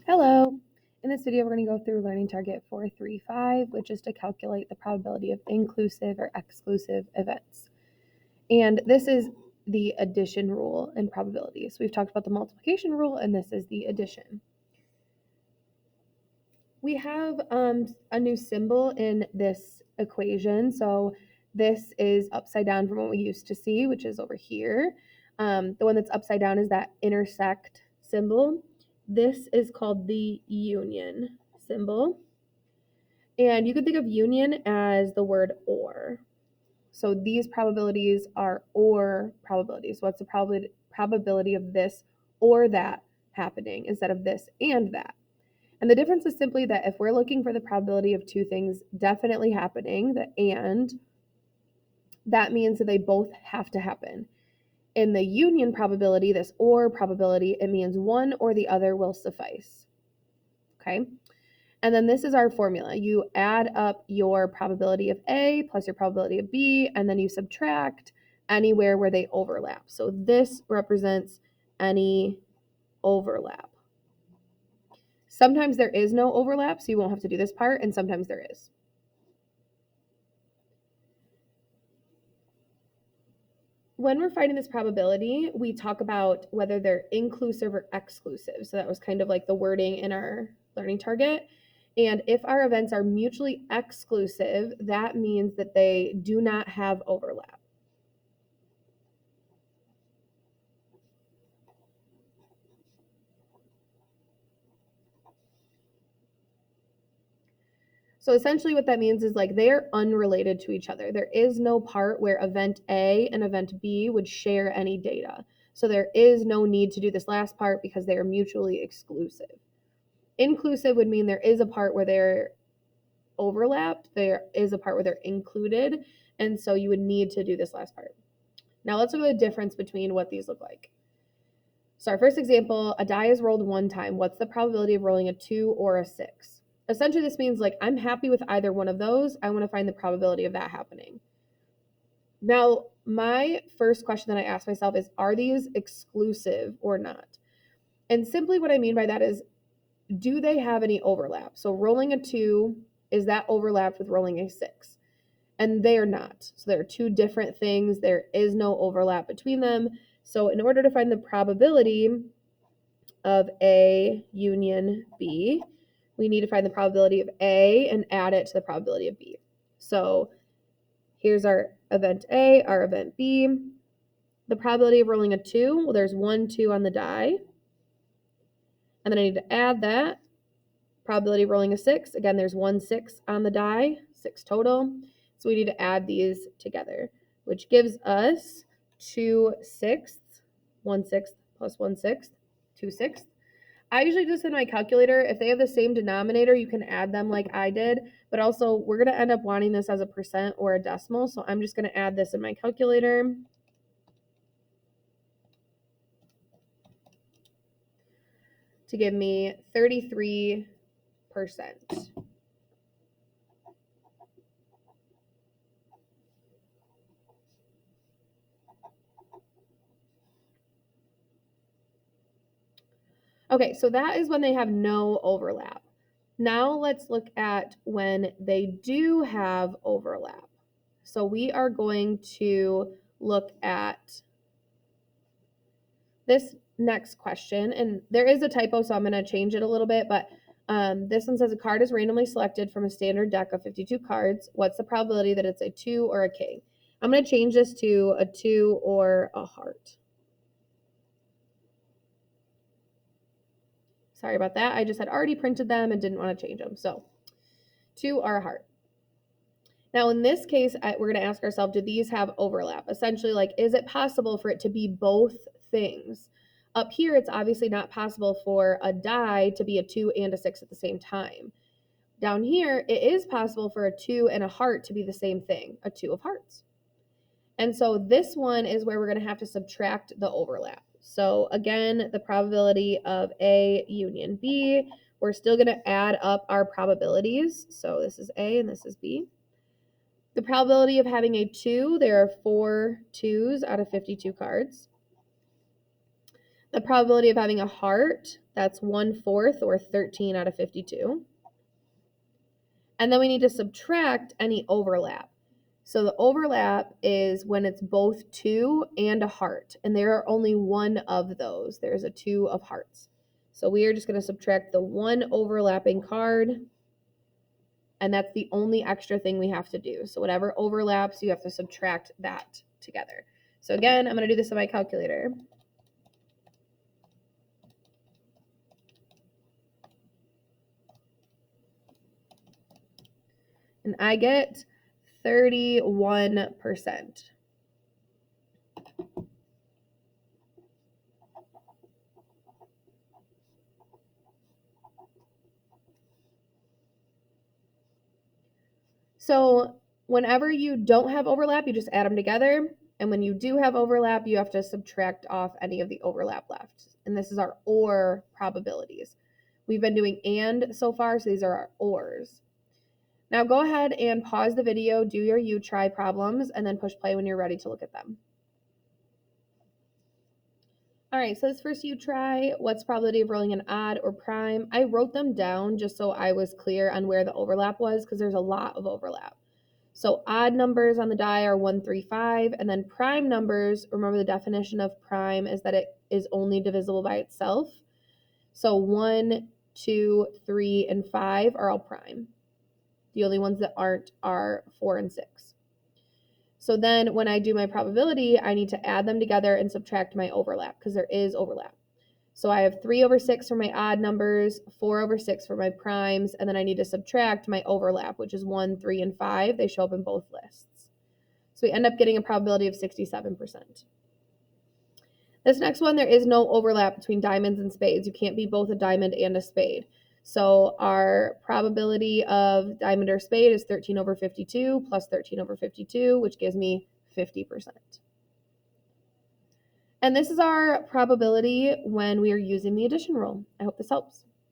Hello! In this video, we're going to go through learning target 435, which is to calculate the probability of inclusive or exclusive events. And this is the addition rule in probability. So we've talked about the multiplication rule, and this is the addition. We have a new symbol in this equation. So this is upside down from what we used to see, which is over here. The one that's upside down is that intersect symbol. This is called the union symbol. And you can think of union as the word or. So these probabilities are or probabilities. So what's the probability of this or that happening instead of this and that? And the difference is simply that if we're looking for the probability of two things definitely happening, the and, that means that they both have to happen. In the union probability, this or probability, it means one or the other will suffice. Okay? And then this is our formula. You add up your probability of A plus your probability of B, and then you subtract anywhere where they overlap. So this represents any overlap. Sometimes there is no overlap, so you won't have to do this part, and sometimes there is. When we're finding this probability, we talk about whether they're inclusive or exclusive. So that was kind of like the wording in our learning target. And if our events are mutually exclusive, that means that they do not have overlap. So essentially what that means is like they're unrelated to each other. There is no part where event A and event B would share any data. So there is no need to do this last part because they are mutually exclusive. Inclusive would mean there is a part where they're overlapped, there is a part where they're included, and so you would need to do this last part. Now let's look at the difference between what these look like. So our first example, a die is rolled one time. What's the probability of rolling a 2 or a 6? Essentially this means like I'm happy with either one of those. I want to find the probability of that happening. Now, my first question that I ask myself is, are these exclusive or not? And simply what I mean by that is, do they have any overlap? So rolling a 2, is that overlapped with rolling a 6? And they are not. So there are two different things. There is no overlap between them. So in order to find the probability of A union B, we need to find the probability of A and add it to the probability of B. So here's our event A, our event B. The probability of rolling a 2, well, there's 1 2 on the die. And then I need to add that. Probability of rolling a 6, again, there's 1 6 on the die, 6 total. So we need to add these together, which gives us 2 sixths, 1 6th plus 1 6th, 2 sixths. I usually do this in my calculator. If they have the same denominator, you can add them like I did, but also we're going to end up wanting this as a percent or a decimal, so I'm just going to add this in my calculator. To give me 33%. Okay, so that is when they have no overlap. Now let's look at when they do have overlap. So we are going to look at this next question, and there is a typo, so I'm going to change it a little bit, but this one says a card is randomly selected from a standard deck of 52 cards. What's the probability that it's a 2 or a king? I'm going to change this to a 2 or a heart. Sorry about that. I just had already printed them and didn't want to change them. So 2 are a heart. Now, in this case, we're going to ask ourselves, do these have overlap? Essentially, like, is it possible for it to be both things? Up here, it's obviously not possible for a die to be a 2 and a 6 at the same time. Down here, it is possible for a 2 and a heart to be the same thing, a 2 of hearts. And so this one is where we're going to have to subtract the overlap. So again, the probability of A union B, we're still going to add up our probabilities. So this is A and this is B. The probability of having a 2, there are 4 2s out of 52 cards. The probability of having a heart, that's 1/4 or 13 out of 52. And then we need to subtract any overlap. So the overlap is when it's both 2 and a heart, and there are only one of those. There's a 2 of hearts. So we are just going to subtract the one overlapping card, and that's the only extra thing we have to do. So whatever overlaps, you have to subtract that together. So again, I'm going to do this on my calculator. And I get 31%. So whenever you don't have overlap, you just add them together. And when you do have overlap, you have to subtract off any of the overlap left. And this is our OR probabilities. We've been doing and so far, so these are our ORs. Now go ahead and pause the video, do your U-try problems, and then push play when you're ready to look at them. All right, so this first U-try, what's probability of rolling an odd or prime? I wrote them down just so I was clear on where the overlap was because there's a lot of overlap. So odd numbers on the die are 1, 3, 5, and then prime numbers, remember the definition of prime is that it is only divisible by itself. So 1, 2, 3, and 5 are all prime. The only ones that aren't are 4 and 6. So then when I do my probability, I need to add them together and subtract my overlap because there is overlap. So I have 3/6 for my odd numbers, 4/6 for my primes, and then I need to subtract my overlap, which is 1, 3, and 5. They show up in both lists. So we end up getting a probability of 67%. This next one, there is no overlap between diamonds and spades. You can't be both a diamond and a spade. So our probability of diamond or spade is 13/52 plus 13/52, which gives me 50%. And this is our probability when we are using the addition rule. I hope this helps.